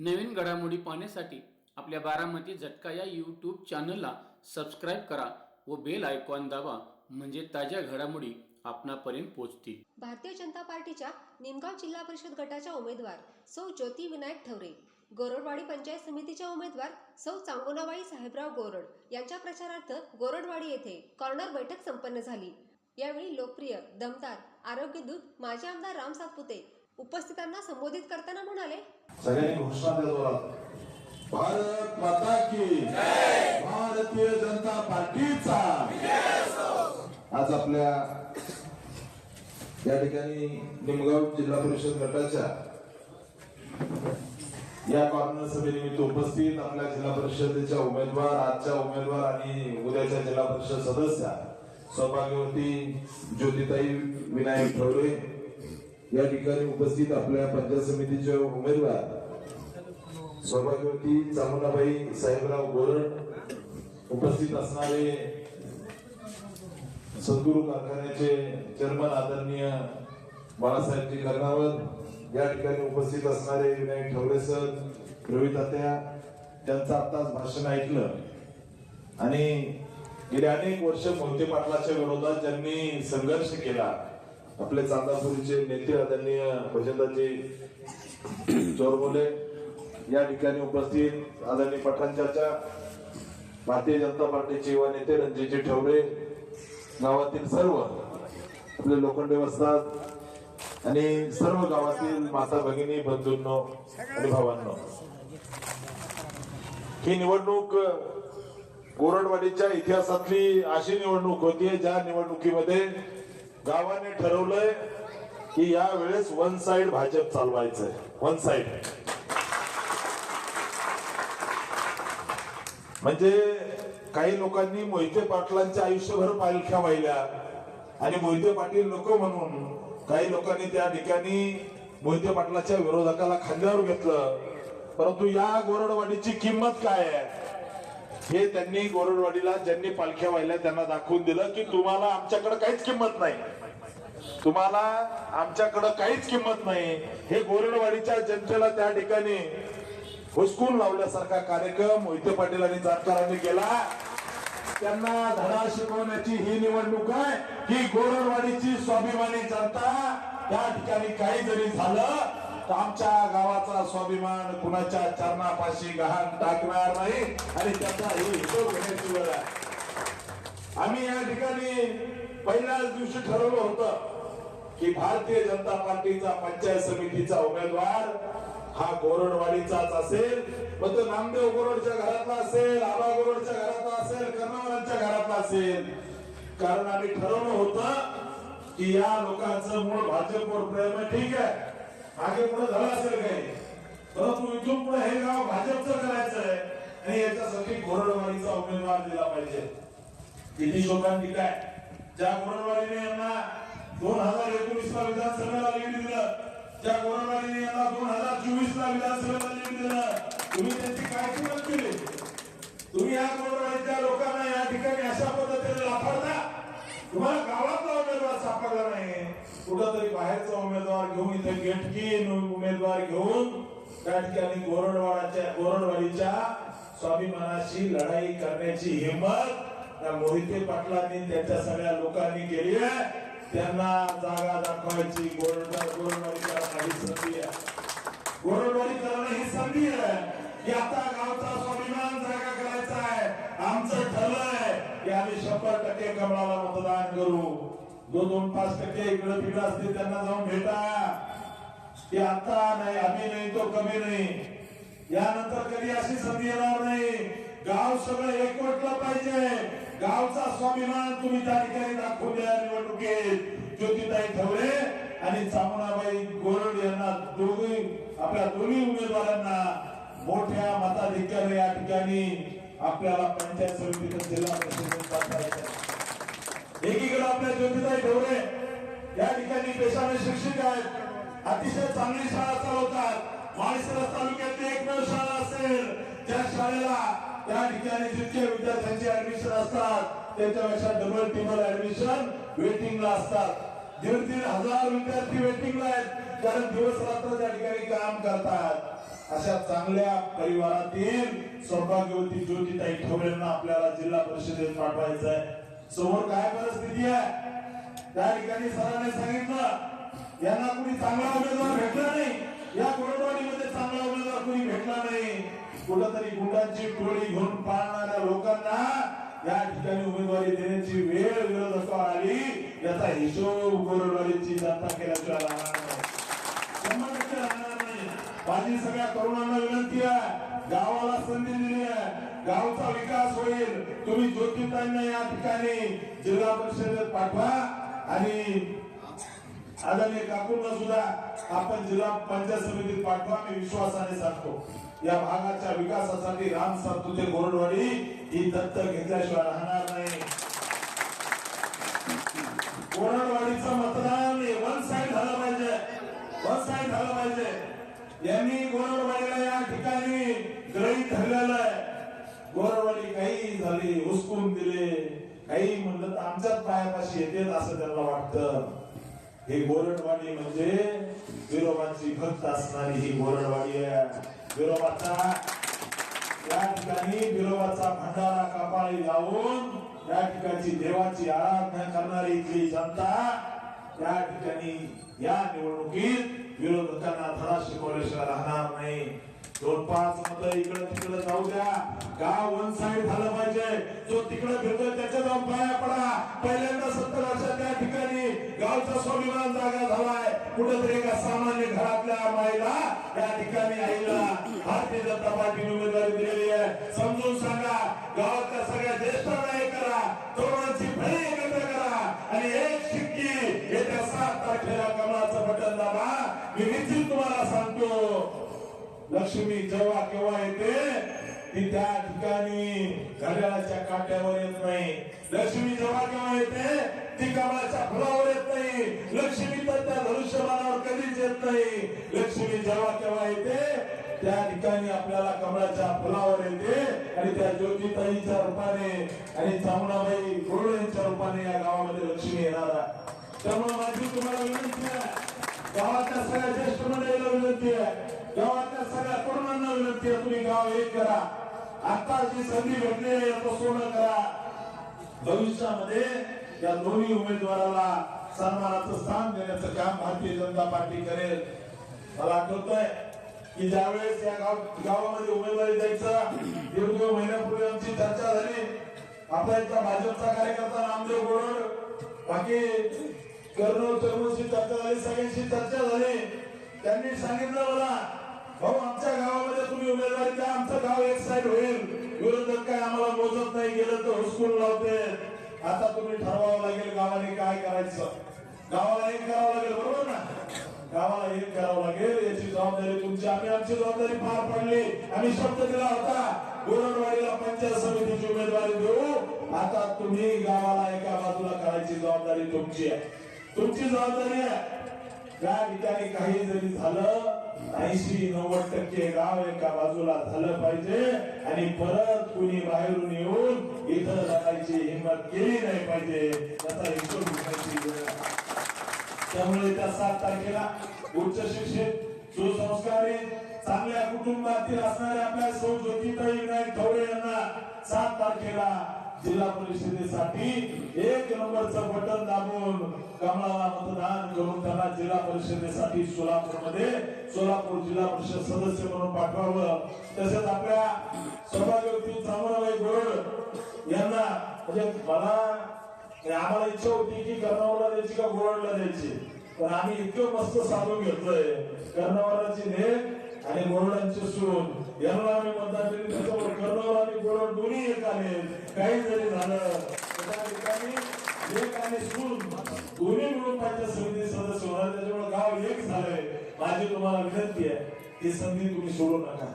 नवीन घडामोडी पाहण्यासाठी आपल्या बारामती झटका या यूट्यूब चॅनलला सबस्क्राईब करा व बेल आयकॉन दाबा, म्हणजे ताज्या घडामोडी आपणापर्यंत पोहोचतील। भारतीय जनता पार्टीच्या निमगाव जिल्हा परिषद गटाच्या उमेदवार सौ ज्योती विनायक ठवरे, गोरडवाडी पंचायत समितीच्या उमेदवार सौ चांगोनाबाई साहेबराव गोरड यांच्या प्रचारार्थ गोरडवाडी येथे कॉर्नर बैठक संपन्न झाली। यावेळी लोकप्रिय, दमदार, आरोग्यदूत माजी आमदार राम सातपुते उपस्थितांना संबोधित करताना म्हणाले, सगळ्यांनी घोषणा द्या, भारत माता की जय, भारतीय जनता पार्टीचा आज आपल्या या ठिकाणी निमगाव जिल्हा परिषद गटाच्या या कॉर्नर सभेनिमित्त उपस्थित आपल्या जिल्हा परिषदेच्या उमेदवार, आजच्या उमेदवार आणि उद्याच्या जिल्हा परिषद सदस्य सौभाग्यवती ज्योतिताई विनायक ठवरे या ठिकाणी उपस्थित आपल्या पंचायत समितीचे उमेदवार सौभाग्यवती चामुंडाबाई साहेबराव गोरड, उपस्थित असणारे सद्गुरू कारखान्याचे चेअरमन आदरणीय बाळासाहेबजी कर्णावत, या ठिकाणी उपस्थित असणारे विनायक ठवरे सर, रोहित तात्या, त्यांचं आताच भाषण ऐकलं आणि गेले अनेक वर्ष मोहिते पाटलाच्या विरोधात ज्यांनी संघर्ष केला, आपले चांदापुरीचे नेते आदरणीय भजनदासजी चोरबोले या ठिकाणी उपस्थित आदरणीय पठाण चाचा, भारतीय जनता पार्टीचे युवा नेते रणजितजी ठवरे, गावातील सर्व आपले लोखंडे वस्तात आणि सर्व गावातील माता भगिनी, बंधूंनो आणि भावांनो, ही निवडणूक गोरडवाडीच्या इतिहासातली अशी निवडणूक होती ज्या निवडणुकीमध्ये गावाने ठरवलंय की या वेळेस वन साइड भाजप चालवायचंय, वन साइड। म्हणजे काही लोकांनी मोहिते पाटलांच्या आयुष्यभर पालख्या वाहिल्या आणि मोहिते पाटील नको म्हणून काही लोकांनी त्या ठिकाणी मोहिते पाटलाच्या विरोधकाला खांद्यावर घेतलं, परंतु या गोरडवाडीची किंमत काय आहे हे त्यांनी गोरडवाडीला ज्यांनी पालख्या वाहिल्या त्यांना दाखवून दिलं की तुम्हाला आमच्याकडे काहीच किंमत नाही, तुम्हाला आमच्याकडे काहीच किंमत नाही। हे गोरडवाडीच्या जनतेला त्या ठिकाणी हुसकून लावल्यासारखा कार्यक्रम मोहिते पाटील आणि जाटकरांनी केला। त्यांना धडा शिकवण्याची ही निवडणूक आहे की गोरडवाडीची स्वाभिमानी जनता त्या ठिकाणी काही जरी झालं तर आमच्या गावाचा स्वाभिमान कुणाच्या चरणापाशी गहाण टाकणार नाही आणि त्याचा हे हिशोब घेण्याची वेळ आहे। आम्ही या ठिकाणी पहिल्याच दिवशी ठरवलं होतं की भारतीय जनता पार्टीचा पंचायत समितीचा उमेदवार हा गोरडवाडीचाच असेल, मग तो नामदेव गोरडच्या घरातला असेल, आबा गोरडच्या घरातला असेल, कर्णावरांच्या घरातला असेल, कारण आम्ही ठरवलं होतं की या लोकांचं मूळ भाजपवर प्रेम आहे, ठीक आहे, मागे पुढे झालं असेल काही, परंतु इथून पुढे हे गाव भाजपचं करायचंय आणि याच्यासाठी गोरडवाडीचा उमेदवार दिला पाहिजे। किती शोभांतिक आहे ज्या गोरडवाडीने यांना 2019 ला विधानसभेला लीड दिलं, ज्या गोरडवाडीने यांना 2024 ला विधानसभेला लीड दिलं, तुम्ही त्यांची काय किंमत केली? तुम्ही या गोरडवाडीच्या लोकांना या ठिकाणी अशा पद्धतीने लाथाडता, तुम्हाला गावातला उमेदवार सापडला नाही, कुठंतरी बाहेरचा उमेदवार घेऊन इथे गेटकी उमेदवार घेऊन त्या ठिकाणी गोरडवाडीच्या स्वाभिमानाशी लढाई करण्याची हिंमत त्या मोहिते पाटलांनी त्यांच्या सगळ्या लोकांनी केली आहे। त्यांना जागा दाखवायची गोरडवाडीकरांना ही संधी आहे, गोरडवाडीकरांना ही संधी आहे की आता गावचा स्वाभिमान जागा करायचा आहे। आमचं ठरलंय की आम्ही 100% कमळाला मतदान करू, 2-5% इकडे तिकडे असते त्यांना जाऊन भेटा की आता नाही, आम्ही नाही तो कमी नाही, यानंतर कधी अशी संधी येणार नाही। गाव सगळं एकवटलं पाहिजे, गावचा स्वाभिमान तुम्ही त्या ठिकाणी दाखवून द्या। निवडणुकीत ज्योतिताई ठवरे आणि चामुंडाबाई गोरड यांना आपल्या दोन्ही उमेदवारांना मोठ्या मताधिक्याने या ठिकाणी आपल्याला पंचायत समितीत जिल्हा परिषदेत पाठवायचं। एकीकडे आपल्या ज्योतिताई ठवरे या ठिकाणी पेशाने शिक्षक आहेत, अतिशय चांगली शाळा चालवतात, माळशिरस तालुक्यातली एकमेव शाळा असेल ज्या शाळेला त्या ठिकाणी जितके विद्यार्थ्यांचे ऍडमिशन असतात त्याच्यापेक्षा डबल टिबल ऍडमिशन वेटिंगला असतात। 1,500 विद्यार्थी वेटिंगला आहेत, कारण दिवस रात्र त्या ठिकाणी काम करतात अशा चांगल्या परिवारातील सौभाग्यवती ज्योतिताई ठवरेंना आपल्याला जिल्हा परिषदेत पाठवायचं आहे। समोर काय परिस्थिती आहे त्या ठिकाणी सरांनी सांगितलं यांना कुणी चांगला उमेदवार भेटला नाही, या गोरडवाडीमध्ये चांगला उमेदवार कुणी भेटला नाही। कुठंतरी गुंडांची टोळी घेऊन पाळणाऱ्या लोकांना या ठिकाणी उमेदवारी देण्याची वेळ विरोधकावर आली, याचा हिशोब गोरडवाडीची जनता केल्याशिवाय राहणार नाही, 100% राहणार नाही। माझी सगळ्या तरुणांना विनंती आहे, गावाला संधी दिली आहे, गावचा विकास होईल, तुम्ही ज्योतिताईंना या ठिकाणी जिल्हा परिषदेत पाठवा आणि आदरणीय काकूंना सुद्धा आपण जिल्हा पंचायत समितीत पाठवा। मी विश्वासाने सांगतो या भागाच्या विकासासाठी राम सातपुते गोरडवाडी ही दत्तक घेतल्याशिवाय राहणार नाही। गोरडवाडीचं मतदान वन साइड झालं पाहिजे, वन साइड झालं पाहिजे। यांनी गोरडवाडीला या ठिकाणी गृहीत धरलेलं आहे। गोरडवाडी काही झाली हुसकून दिले, काही म्हणलं तर आमच्याच पायापाशी येते असं त्यांना वाटतं। ही गोरडवाडी म्हणजे विरोबाची भक्त असणारी ही गोरडवाडी आहे। विरोबाचा या ठिकाणी विरोबाचा भंडारा कपाळी लावून या ठिकाणी देवाची आराधना करणारी इथली जनता या ठिकाणी या निवडणुकीत विरोधकांना धडा शिकवल्याशिवाय राहणार नाही। 2-5 मतं इकडे तिकडे जाऊ द्या, गाव वन साइड झालं पाहिजे। जो तिकडे फिरतोय त्याच्या जाऊन पाया पडा। पहिल्यांदा 70 वर्षात त्या ठिकाणी गावचा स्वाभिमान जागा झालाय। कुठेतरी एका सामान्य घरातल्या माईला या ठिकाणी आईला भारतीय जनता पार्टीने उमेदवारी दिलेली आहे। समजून सांगा, गावातल्या सगळ्या ज्येष्ठांना हे करा, तरुणांची भरी एकत्र करा आणि एक शिक्की येत्या 7 तारखेला कमळाचं बटन दाबा। मी निश्चित तुम्हाला सांगतो, लक्ष्मी जेव्हा केव्हा येते ती त्या ठिकाणी घड्याळाच्या काट्यावर येत नाही। लक्ष्मी जेव्हा केव्हा येते ती कमळाच्या फुलावर येत नाही। लक्ष्मी तर त्या धनुष्यबाणावर कधीच येत नाही। लक्ष्मी जेव्हा केव्हा येते त्या ठिकाणी आपल्याला कमळाच्या फुलावर येते आणि त्या ज्योतिताईच्या रूपाने आणि चामुंडाबाई गोरड यांच्या रूपाने या गावामध्ये लक्ष्मी येणार आहे। त्यामुळे माझी तुम्हाला विनंती आहे, गावातल्या सगळ्या ज्येष्ठ मंडळीला विनंती आहे, गावातल्या सगळ्या तरुणांना विनंती आहे, तुम्ही गाव एक करा। आता जी संधी भेटली आहे याचं सोनं करा। भविष्यामध्ये या दोन्ही उमेदवाराला सन्मानाचं स्थान देण्याचं काम भारतीय जनता पार्टी करेल। मला आठवतंय की ज्यावेळेस या गावामध्ये उमेदवारी द्यायचं 1-2 महिन्यापूर्वी आमची चर्चा झाली। आपला इथला भाजपचा कार्यकर्ता नामदेव गोरड, बाकी कर्नूल चर्मनशी चर्चा झाली, सगळ्यांशी चर्चा झाली। त्यांनी सांगितलं मला, भाऊ आमच्या गावामध्ये तुम्ही उमेदवारी द्या, आमचं गाव एक साइड होईल, विरोधक काय आम्हाला मोजत नाही, गेलं तर हुसकून लावते। आता तुम्ही ठरवावं लागेल गावाने काय करायचं, गावाला एक करावं लागेल, बरोबर ना? गावाला एक करावं लागेल, याची जबाबदारी तुमची। आम्ही आमची जबाबदारी पार पाडली, आम्ही शब्द दिला होता गोरडवाडीला पंचायत समितीची उमेदवारी देऊ। आता तुम्ही गावाला एका बाजूला करायची जबाबदारी तुमची आहे, तुमची जबाबदारी आहे। त्या ठिकाणी काही जरी झालं 80-90% गाव एका बाजूला झालं पाहिजे आणि परत कुणी बाहेरून येऊन इथं लढायची हिंमत केली नाही पाहिजे, त्याचा हिशोब घेण्याची वेळ आहे। त्यामुळे त्या 7 तारखेला उच्च शिक्षित, सुसंस्कारित, चांगल्या कुटुंबातील असणाऱ्या आपल्या सौ ज्योतिताई विनायक ठवरे यांना 7 तारखेला जिल्हा परिषदेसाठी 1 नंबरचं बटन दाबून कमळाला मतदान करून त्यांना जिल्हा परिषदेसाठी सोलापूर जिल्हा परिषद सदस्य म्हणून पाठवावं। तसेच आपल्या सौभाग्यवती चामुंडाबाई गोरड यांना म्हणजे आम्हाला इच्छा होती की कर्णावरला द्यायची का गोरडला द्यायची, पण आम्ही इतकं मस्त साधून घेतोय कर्णावराची लेक आणि गोरडांचे सून यांना आम्ही मतदान दिले। त्याच्यामुळे कर्णावर आणि गोरड दोन्ही एक आले। काही जरी झालं त्या ठिकाणी लेक आणि सून दोन्ही मिळून पंचायत समिती सदस्य होणार, त्याच्यामुळे गाव एक झालंय। माझी तुम्हाला विनंती आहे, ही संधी तुम्ही सोडू नका,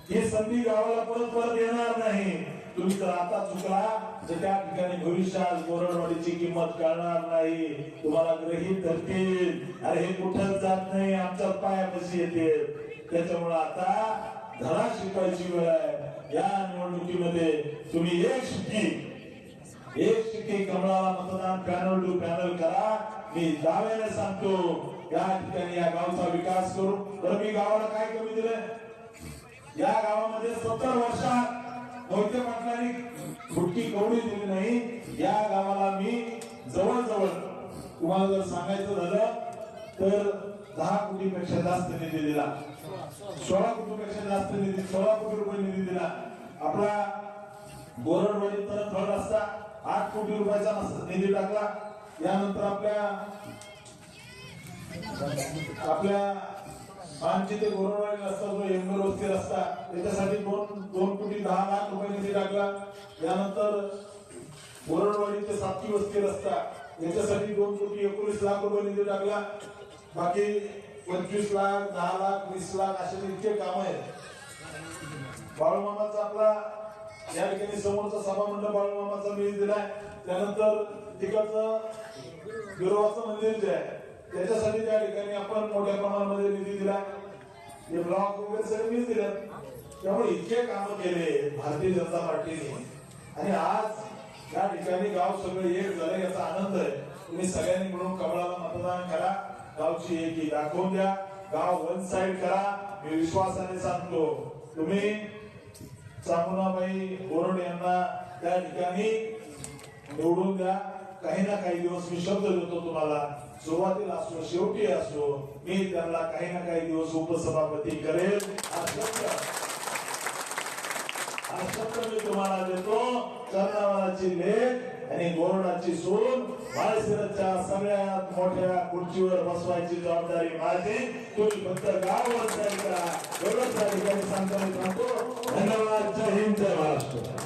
ही संधी गावाला परत येणार नाही। तुम्ही जर आता चुकला तर त्या ठिकाणी भविष्यात गोरडवाडीची किंमत कळणार नाही, तुम्हाला गृहीत धरतील, अरे हे कुठंच जात नाही, आमच्या पायापाशी येते। त्याच्यामुळे आता धडा शिकवायची वेळ आहे। या निवडणुकीमध्ये तुम्ही एक शिक्की कमळाला मतदान पॅनल टू पॅनल करा। मी दाव्याने सांगतो या ठिकाणी या गावचा विकास करू। तर मी गावाला काय कमी दिलंय, या गावामध्ये 70 वर्षात मोहिते पाटलांनी फुटकी कवडी दिली नाही. या गावाला मी जवळजवळ तुम्हाला जर सांगायचं झालं तर 10 कोटीपेक्षा जास्त निधी दिला. 16 कोटीपेक्षा जास्त निधी, 16 कोटी रुपये निधी दिला. आपला गोरडवाडी तर थर्ड रस्ता 8 कोटी रुपयाचा निधी टाकला. यानंतर आपल्या आमची ते गोरडवाडी रस्ता जो एमगर वस्ती रस्ता त्याच्यासाठी 2 कोटी 10 लाख रुपये निधी टाकला. यानंतर गोरडवाडी ते सातकी वस्ती रस्ता याच्यासाठी 2 कोटी 19 लाख रुपये निधी टाकला. बाकी 25 लाख 10 लाख 20 लाख असे इतके काम आहेत. बाळूमामाचा आपला या ठिकाणी समोरचा सभा मंडप बाळूमामाचा निधी दिलाय. त्यानंतर तिकडचं बिरोबाचं मंदिर जे आहे त्याच्यासाठी त्या ठिकाणी आपण मोठ्या प्रमाणामध्ये निधी दिला. हे ब्लॉक वगैरे सगळे मी दिले. त्यामुळे इतके काम केले भारतीय जनता पार्टीने आणि आज या ठिकाणी गाव सगळे एक झाले याचा आनंद आहे. तुम्ही सगळ्यांनी मिळून कमळाला मतदान करा, गावची एकी दाखवून द्या, गाव वन साइड करा. मी विश्वासाने सांगतो तुम्ही चामुंडाबाई गोरड यांना त्या ठिकाणी निवडून द्या. काही ना काही दिवस मी शब्द देतो तुम्हाला, सुरुवातीला असो शेवटी असो मी त्यांना काही ना काही दिवस उपसभापती करेल. हा शब्द मी तुम्हाला देतो. कर्नावराची लेक आणि गोरडाची सून माळशिरसच्या सगळ्यात मोठ्या खुर्चीवर बसवायची जबाबदारी माझी. तुम्ही फक्त गावावर करा एवढंच त्या ठिकाणी सांगतो. धन्यवाद. जय हिंद, जय महाराष्ट्र.